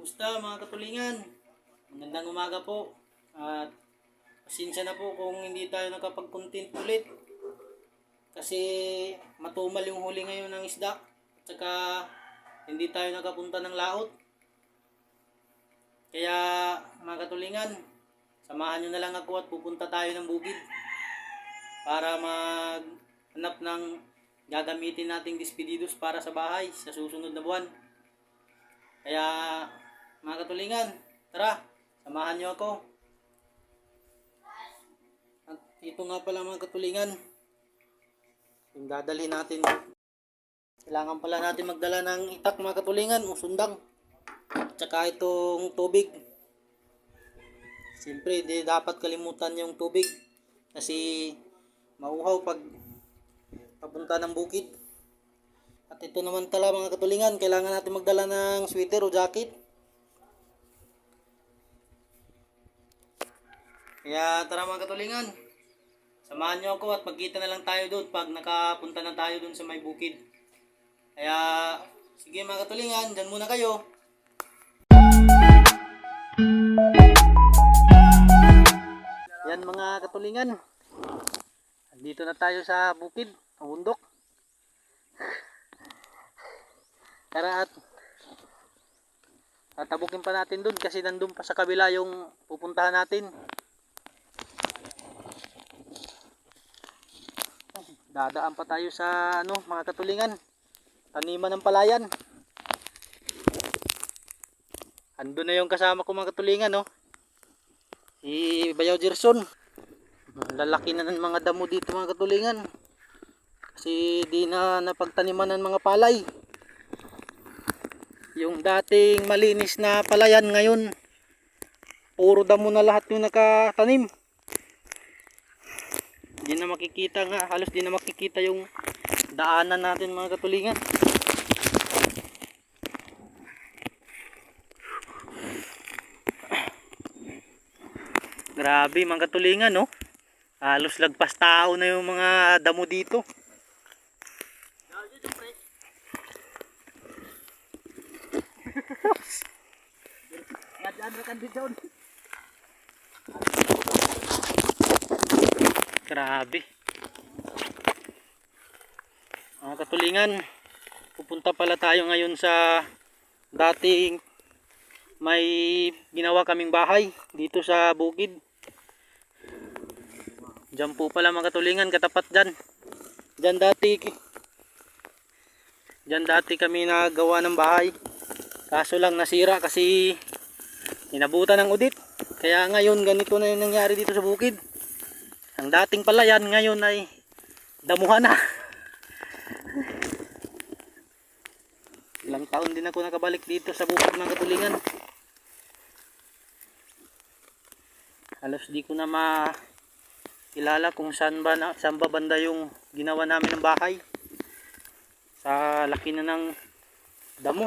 Kumusta mga katulingan? Magandang umaga po. At pasensya na po kung hindi tayo nakapag-content ulit. Kasi matumal yung huli ngayon ng isda. At saka hindi tayo nakapunta ng laot. Kaya mga katulingan, samahan nyo na lang ako at pupunta tayo ng bukid. Para maghanap ng gagamitin nating despedidos para sa bahay sa susunod na buwan. Kaya mga katulingan, tara, samahan nyo ako. At ito nga pala mga katulingan, yung dadalhin natin. Kailangan pala natin magdala ng itak mga katulingan o sundang. At saka itong tubig. Siyempre, di dapat kalimutan yung tubig. Kasi mauhaw pag papunta ng bukid. At ito naman tala mga katulingan, kailangan natin magdala ng sweater o jacket. Kaya tara mga katulingan, samahan nyo ako at magkita na lang tayo doon pag nakapunta na tayo doon sa may bukid. Kaya sige mga katulingan, dyan muna kayo. Yan mga katulingan, dito na tayo sa bukid, ang bundok. Tara at tatabukin pa natin doon kasi nandun pa sa kabila yung pupuntahan natin. Dadaan pa tayo sa mga katulingan, taniman ng palayan. Andun na yung kasama ko mga katulingan, si Bayaw Gerson. Lalaki na ng mga damo dito mga katulingan kasi di na napagtaniman ng mga palay. Yung dating malinis na palayan ngayon puro damo na lahat yung nakatanim. Di na makikita nga, halos di na makikita yung daanan natin mga katulingan. Grabe mga katulingan, halos lagpas tao na yung mga damo dito. Grabe mga katulingan, pupunta pala tayo ngayon sa dating may ginawa kaming bahay dito sa bukid. Diyan po pala mga katulingan, katapat dyan. Diyan dati kami nagawa ng bahay, kaso lang nasira kasi inabutan ng udit. Kaya ngayon ganito na yung nangyari dito sa bukid. Ang dating palayan ngayon ay damuhan na. Ilang taon din ako nakabalik dito sa bukid mga katulingan. Halos di ko na makilala kung saan ba banda yung ginawa namin ng bahay. Sa laki na ng damo.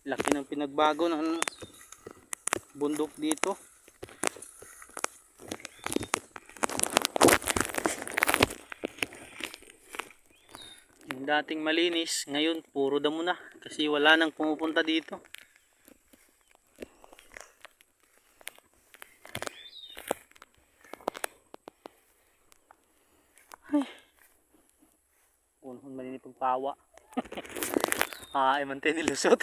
Laki ng pinagbago ng bundok dito. Yung dating malinis, ngayon puro damo na kasi wala nang pumupunta dito. Ay. Unhon man ni pagpawa. Ay man tayo nilusot.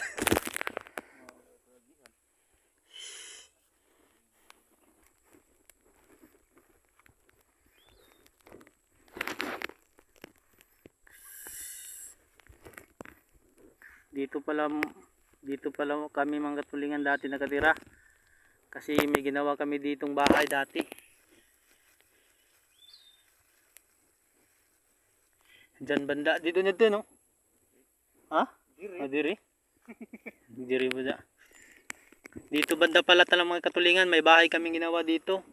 Dito pala kami mga katulingan dati nakatira. Kasi may ginawa kami ditong bahay dati. Diyan banda, dito nito no? Ha? Diri. Diri ba da? Dito banda pala talang mga katulingan, may bahay kaming ginawa dito.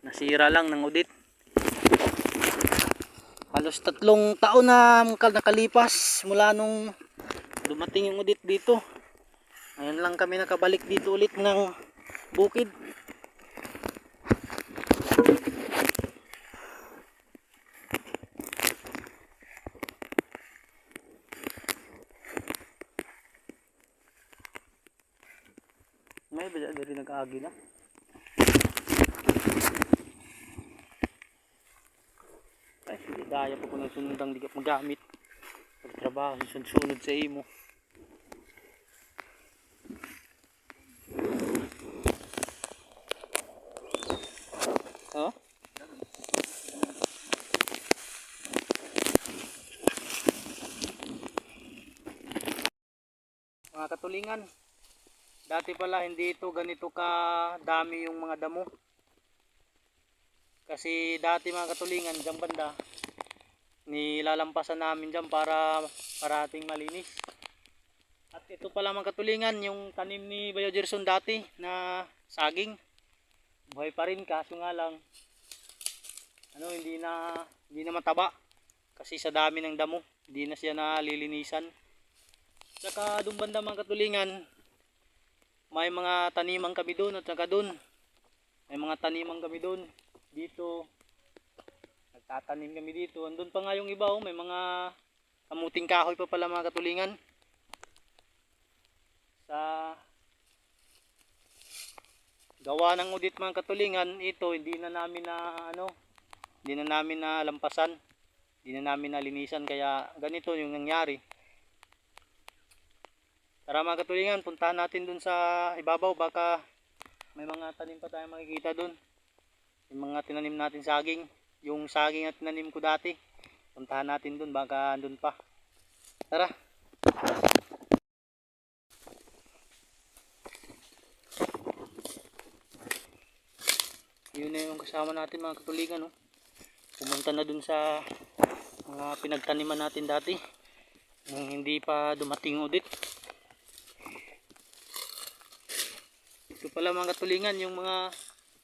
Nasira lang ng udit. Halos 3 taon na nakalipas mula nung dumating yung udit dito. Ngayon lang kami nakabalik dito ulit ng bukid. May ba dyan nag-aagi na? Ay, hindi daya po kung sunodang di ka magamit. Pagtrabaho, sunod sa imo. Oh? Mga katulingan, dati pala hindi ito ganito kadami yung mga damo. Kasi dati mga katulingan, dyan banda, nilalampasan namin dyan para parating malinis. At ito pala mga katulingan, yung tanim ni Bayo Gerson dati na saging. Buhay pa rin, kaso nga lang, hindi na mataba. Kasi sa dami ng damo, hindi na siya nalilinisan. Saka doon banda mga katulingan, may mga taniman kami doon at saka doon. May mga taniman kami doon. Dito, nagtatanim kami dito. Andun pa nga yung iba, may mga kamuting kahoy pa pala mga katulingan. Sa gawa ng udit mga katulingan, ito hindi na namin nalampasan. Hindi na namin nalinisan, kaya ganito yung nangyari. Tara mga katulingan, puntahan natin dun sa ibabaw, baka may mga tanim pa tayo makikita dun. Yung mga tinanim natin saging, yung saging na tinanim ko dati, puntahan natin dun, baka andun pa. Tara. Yun na yung kasama natin mga katulingan, no? Pumunta na dun sa mga pinagtaniman natin dati nung hindi pa dumating udit. Ito pala mga katulingan, yung mga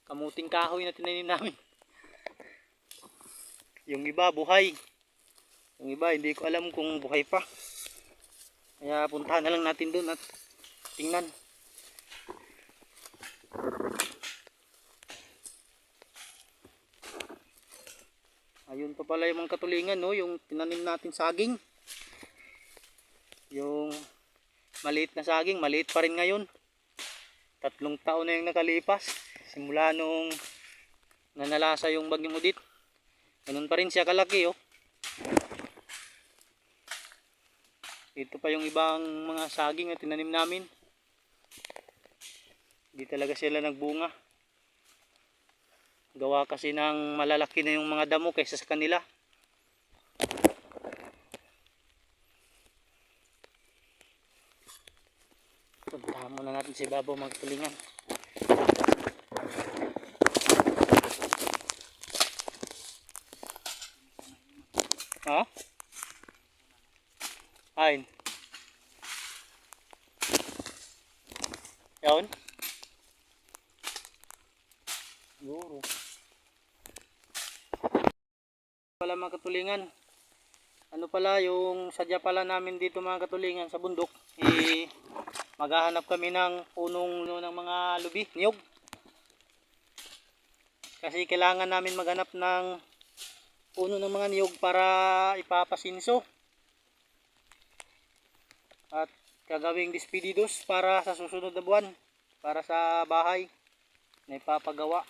kamuting kahoy na tinanim namin. Yung iba buhay, yung iba hindi ko alam kung buhay pa, kaya puntahan na lang natin dun at tingnan. Ayun pa pala yung mga katulingan, no? Yung tinanim natin saging, yung maliit na saging, maliit pa rin ngayon. 3 taon na yung nakalipas simula nung nanalasa yung bagyong udit. Ganun pa rin siya kalaki, oh. Ito pa yung ibang mga saging na tinanim namin. Hindi talaga sila nagbunga. Gawa kasi ng malalaki na yung mga damo kaysa sa kanila. Puntahan muna natin si Babaw mga katulingan. Ha? Ayn. Yun? Siguro. Pala mga katulingan. Ano pala yung sadya pala namin dito mga katulingan sa bundok. Maghahanap kami ng punong ng mga lubi, niyog. Kasi kailangan namin maghanap ng puno ng mga niyog para ipapasinso. At gagawing despedidos para sa susunod na buwan. Para sa bahay na ipapagawa.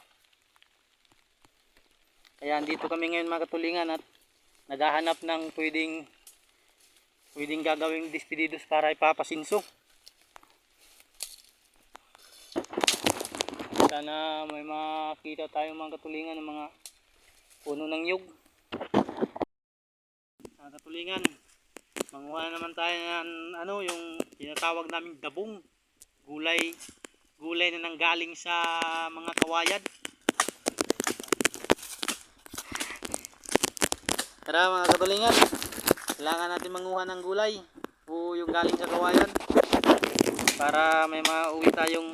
Kaya andito kami ngayon mga katulingan at naghahanap ng pwedeng gagawing despedidos para ipapasinso. Sana may makita tayong mga katulingan ng mga puno ng niyog. Mga katulingan, manguha naman tayo ng yung tinatawag naming dabong. Gulay na nanggaling sa mga kawayan. Tara mga katulingan, kailangan natin manguha ng gulay o yung galing sa kawayan para may mauwi tayong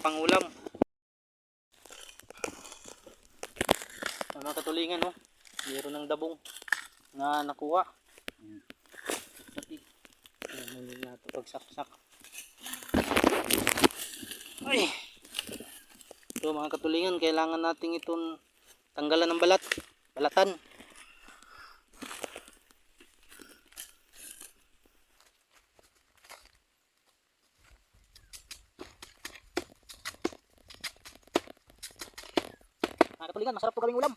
pangulam. Mga katulingan, mayroon ng dabong. na nakuha. Ayan, hindi na ito pagsaksak. Ay! Ito mga katulingan, kailangan natin itong tanggalan ng balatan. Mga katulingan, masarap po gawing ulam.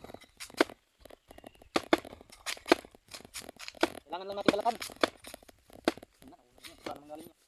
Kailangan lang natin balatan. Paano manggaling niya?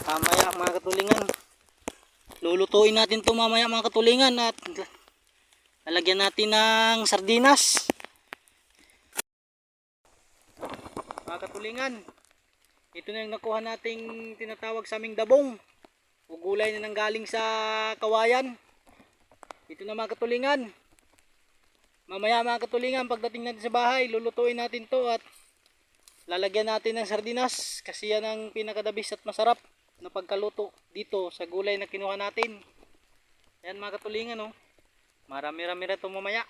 Mamaya mga katulingan, lulutuin natin ito mamaya mga katulingan at lalagyan natin ng sardinas. Mga katulingan, ito na yung nakuha nating tinatawag sa aming dabong o gulay na nanggaling sa kawayan. Ito na mga katulingan, mamaya mga katulingan, pagdating natin sa bahay, lulutuin natin to at lalagyan natin ng sardinas kasi yan ang pinakadabis at masarap na pagkaluto dito sa gulay na kinuha natin. Ayan mga katulingan, oh. Marami-rami na ito mamaya.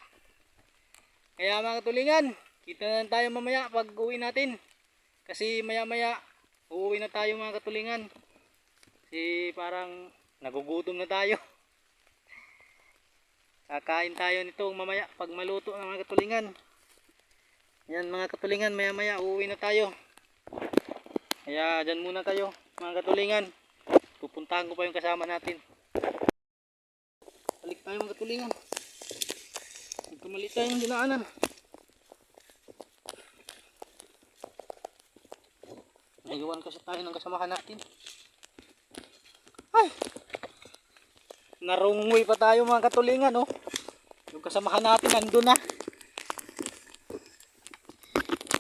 Kaya mga katulingan, kita na tayo mamaya pag uwi natin. Kasi maya-maya uuwi na tayo mga katulingan. Kasi parang nagugutom na tayo. Kakain tayo nito mamaya pag maluto ng mga katulingan. Ayan mga katulingan, maya-maya uuwi na tayo. Kaya dyan muna kayo mga katulingan. Pupuntahan ko pa yung kasama natin. Balik tayo mga katulingan. Magkamali tayo ng dinaanan. Naiwan kasi tayo ng kasamahan natin. Ay! Narungoy pa tayo mga katulingan, oh. Yung kasamahan natin nandun na.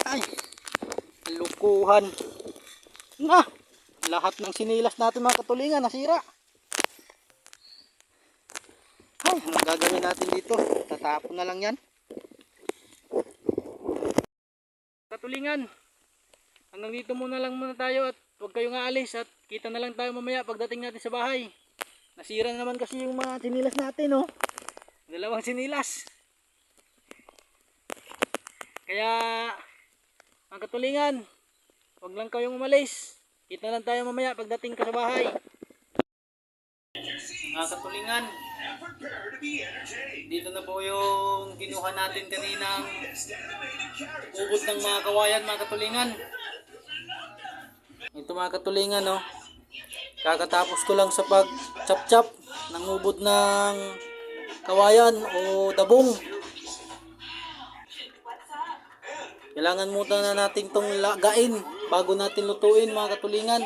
Ay! Lukuhan. Na! Lahat ng sinilas natin mga katulingan nasira. Ay! Anong gagawin natin dito? Tatapon na lang yan. Katulingan, hanggang dito muna lang muna tayo at huwag kayong aalis at kita na lang tayo mamaya pagdating natin sa bahay. Nasira na naman kasi yung mga sinilas natin, oh. Dalawang sinilas. Kaya mga katulingan, huwag lang kayong umalis. Kita lang tayo mamaya pagdating ka sa bahay. Mga katulingan, dito na po yung kinuha natin kaninang ubod ng mga kawayan, mga katulingan. Ito mga katulingan, oh. Kakatapos ko lang sa pag-chop-chop ng ubod ng kawayan o dabong. Kailangan muna na natin itong lagain bago natin lutuin, mga katulingan.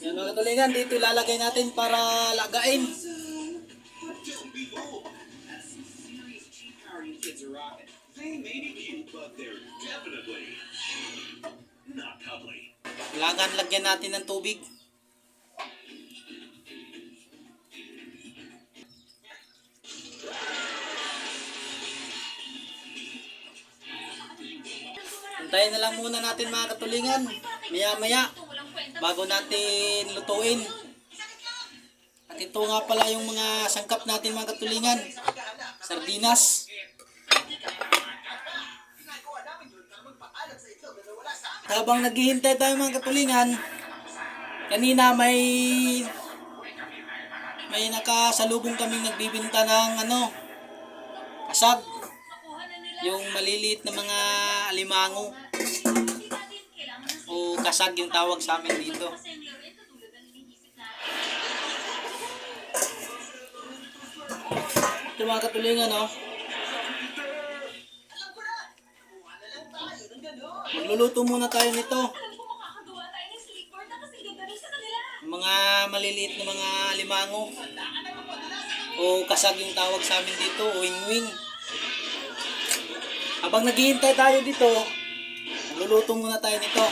Yan mga katulingan, dito ilalagay natin para lagain. Kailangan lagyan natin ng tubig. Hintayin na lang muna natin mga katulingan, maya maya bago natin lutuin. At ito nga pala yung mga sangkap natin mga katulingan. Sardinas. Habang naghihintay tayo mga katulingan, kanina may nakasalubong kaming nagbibinta ng kasag. Yung maliliit na mga alimango o kasag yung tawag sa amin dito. Ito mga katulingan, oh. Magluluto muna tayo nito. Mga maliliit na mga alimango o kasag yung tawag sa amin dito, o wing-wing. Habang naghihintay tayo dito, magluluto muna tayo nito.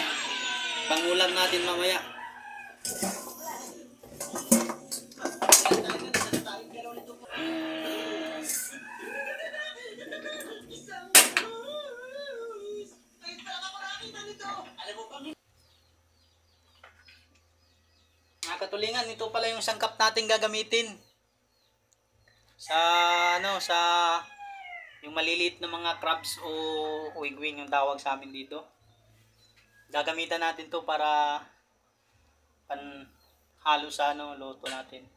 Pangulam natin mamaya. Mga katulingan, ito pala yung sangkap natin gagamitin sa yung maliliit na mga crabs o wing-wing yung tawag sa amin dito. Gagamitan natin to para panhalo sa luto natin.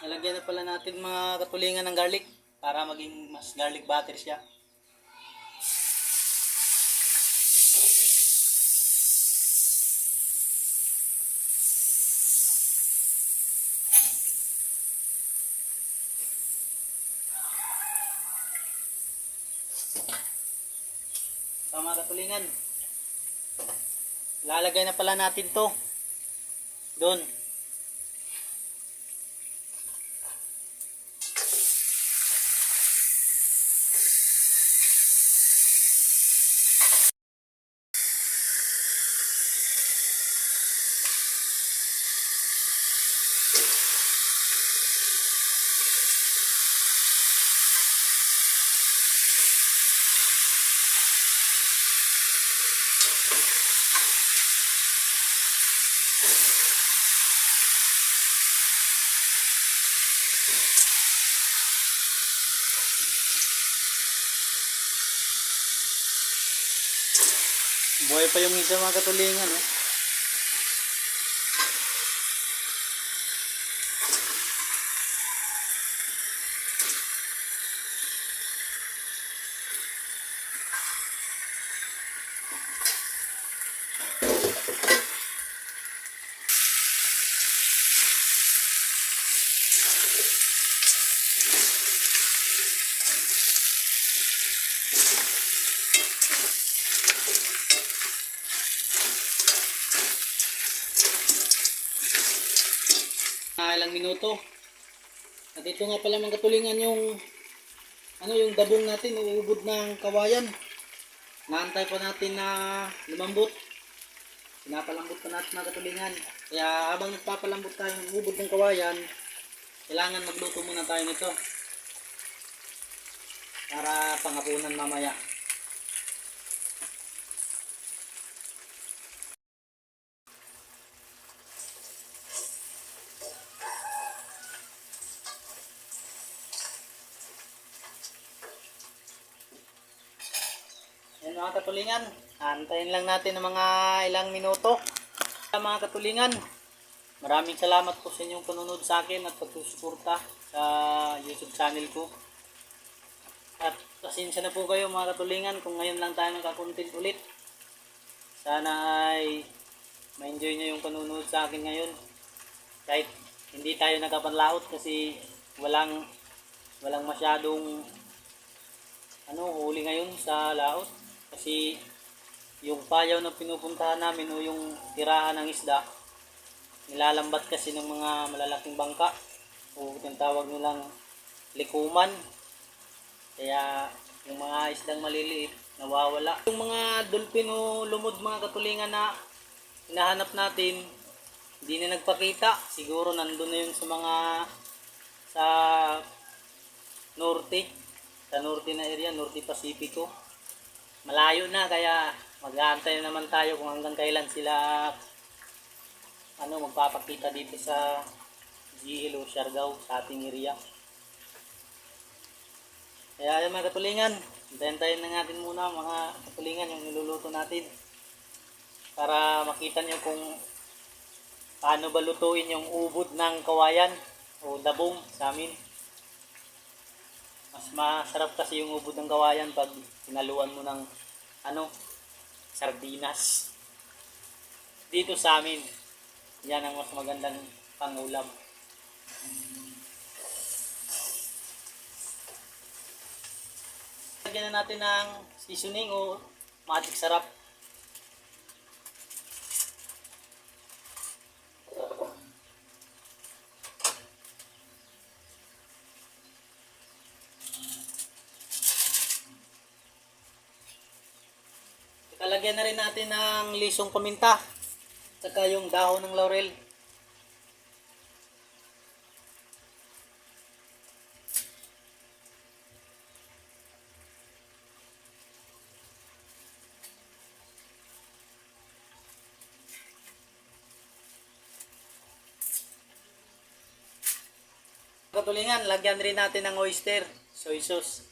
Nalagyan na pala natin mga katulingan ng garlic para maging mas garlic butter siya. So mga katulingan, lalagay na pala natin to doon. Buhay pa yung isa mga katulingan, eh. ilang minuto. At ito nga pala mga katulingan yung yung dabong natin, uubod ng kawayan. Naantay pa natin na lumambot. Pinapalambot pa natin mga katulingan. Kaya habang nagpapalambot tayo ng ubod ng kawayan, kailangan magluto muna tayo nito para panghapunan mamaya. Yan mga katulingan, antayin lang natin ng mga ilang minuto. Mga katulingan, maraming salamat po sa inyong panunod sa akin at pagsusuporta sa YouTube channel ko. At pasensya na po kayo mga katulingan kung ngayon lang tayo nakakontent ulit. Sana ay ma-enjoy nyo yung panunod sa akin ngayon. Kahit hindi tayo nakapanlaot kasi walang masyadong huli ngayon sa laot. Kasi yung payaw na pinupuntahan namin o yung tirahan ng isda, nilalambat kasi ng mga malalaking bangka o tinatawag nilang likuman. Kaya yung mga isdang maliliit nawawala. Yung mga dolphin o lumod mga katulingan na hinahanap natin, hindi na nagpakita. Siguro nandun na yun sa norte. Sa norte na area, Norte Pacifico. Malayo na kaya mag-aantay naman tayo kung hanggang kailan sila magpapakita dito sa GL o Siargao sa ating area. Kaya mga katulingan, hintayin na natin muna mga katulingan yung niluluto natin para makita nyo kung paano ba lutuin yung ubod ng kawayan o dabong sa amin. Mas masarap kasi yung ubod ng kawayan pag sinaluan mo ng sardinas. Dito sa amin, yan ang mas magandang pangulam. Lagyan na natin ng seasoning o magic sarap. Lagyan na rin natin ng lisong paminta at yung dahon ng laurel. Katulingan, lagyan rin natin ng oyster, soy sauce.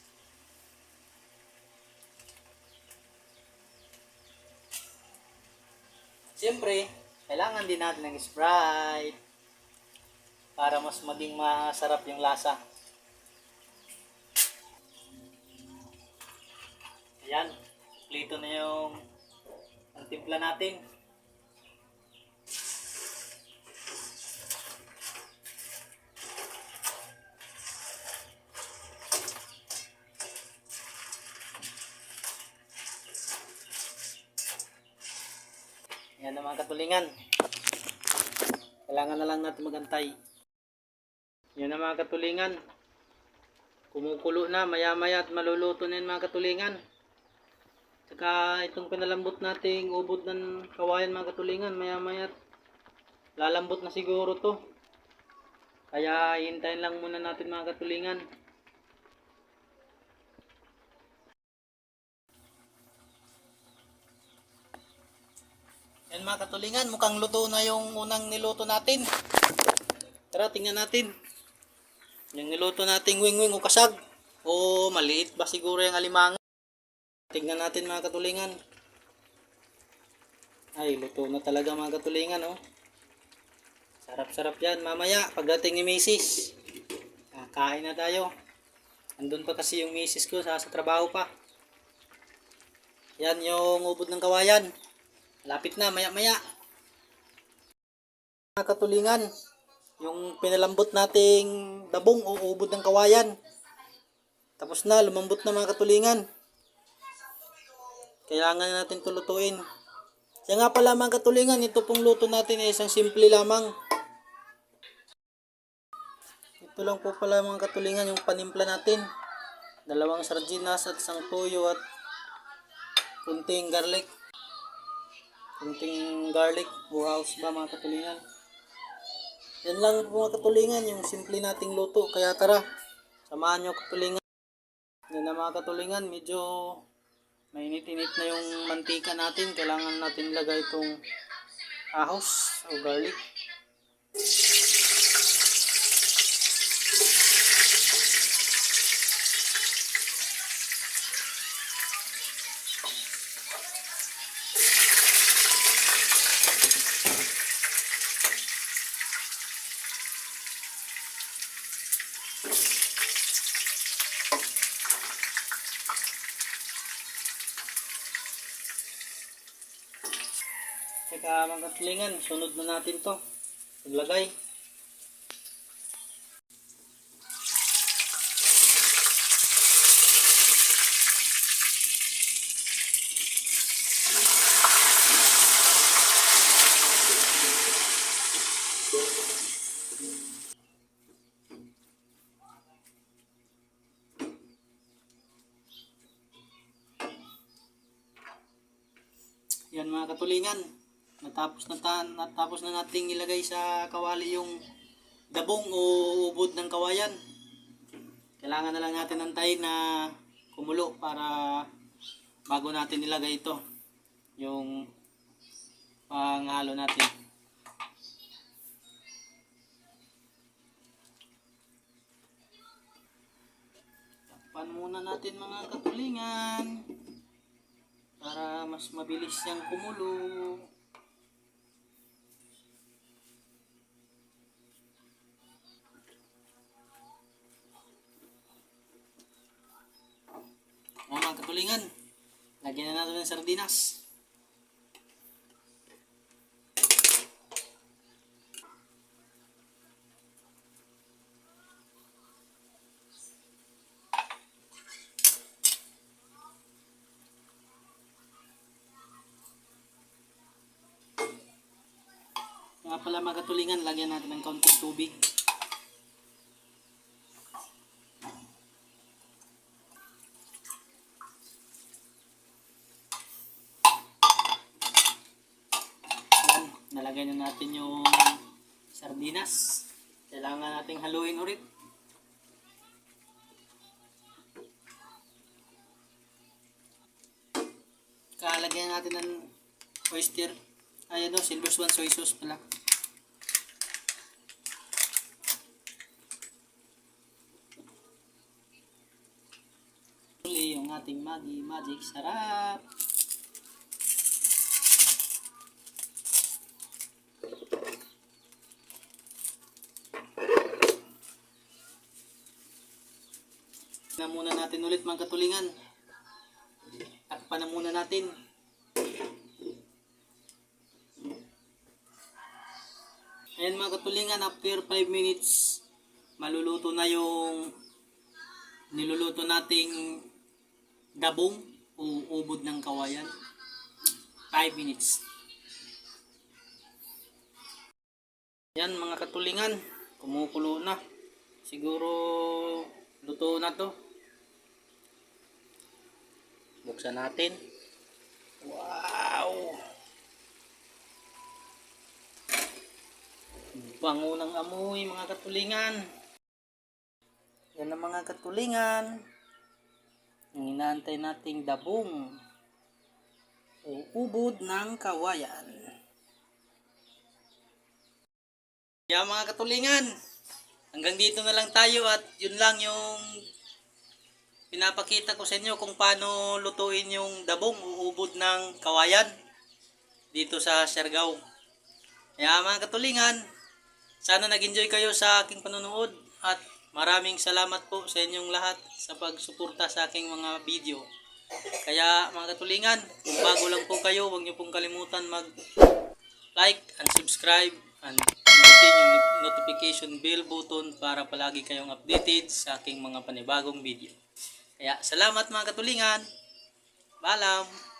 Siyempre, kailangan din natin ng Sprite para mas maging masarap yung lasa. Ayan, plito na yung timpla natin. Yan na mga katulingan. Kailangan na lang natin magantay. Yan na mga katulingan. Kumukulo na maya-maya at maluluto na yan mga katulingan. Saka itong pinalambot nating ubod ng kawayan mga katulingan, maya-maya lalambot na siguro to. Kaya hintayin lang muna natin mga katulingan. Yan mga katulingan, mukhang luto na yung unang niluto natin. Tara, tingnan natin. Yung niluto nating wing-wing o kasag. O maliit ba siguro yung alimango. Tingnan natin mga katulingan. Ay, luto na talaga mga katulingan, oh. Sarap-sarap yan. Mamaya, pagdating ni Mrs. Kain na tayo. Andun pa kasi yung Mrs. ko sa trabaho pa. Yan yung ubod ng kawayan. Lapit na, maya-maya. Mga katulingan, yung pinalambot nating dabong o ubod ng kawayan. Tapos na, lumambot na mga katulingan. Kailangan natin tulutuin. Kaya nga pala mga katulingan, ito pong luto natin ay isang simple lamang. Ito lang po pala mga katulingan yung panimpla natin. 2 sardinas at isang toyo at kunting garlic. Kunting garlic, buhaos ba mga katulingan. Yan lang po mga katulingan, yung simple nating luto. Kaya tara, samahan nyo katulingan. Yan na mga katulingan, medyo mainit-init na yung mantika natin. Kailangan natin lagay itong ahos o garlic. Saka mga katulingan, sunod na natin to. Paglagay. Yan mga katulingan. Natapos na nating ilagay sa kawali yung dabong o ubod ng kawayan. Kailangan na lang natin antayin na kumulo para bago natin ilagay ito yung panghalo natin. Takpan muna natin mga katulingan para mas mabilis siyang kumulo. Mga katulingan, lagyan na natin ng sardinas. Nga pala mga katulingan, lagyan natin ng kaunting tubig. Nalagay na natin yung sardinas. Kailangan nating haluin ulit. Kalagyan natin ng oyster. Ay Silver Swan soy sauce pala. Uli yung ating Maggi Magic Sarap. Na muna natin ulit mga katulingan. Takpan na muna natin. Ayan mga katulingan, after 5 minutes maluluto na yung niluluto nating dabong o ubod ng kawayan. 5 minutes. Yan mga katulingan, kumukulo na. Siguro luto na to. Buksan natin. Wow! Bango ng amoy mga katulingan. Yan ang mga katulingan. Yung inaantay nating dabong o ubod ng kawayan. Yan mga katulingan. Hanggang dito na lang tayo at yun lang yung pinapakita ko sa inyo kung paano lutuin yung dabong o ubod ng kawayan dito sa Siargao. Kaya mga katulingan, sana nag-enjoy kayo sa aking panonood at maraming salamat po sa inyong lahat sa pagsuporta sa aking mga video. Kaya mga katulingan, kung bago lang po kayo, huwag niyo pong kalimutan mag-like and subscribe and pindutin yung notification bell button para palagi kayong updated sa aking mga panibagong video. Kaya salamat mga katulingan. Paalam!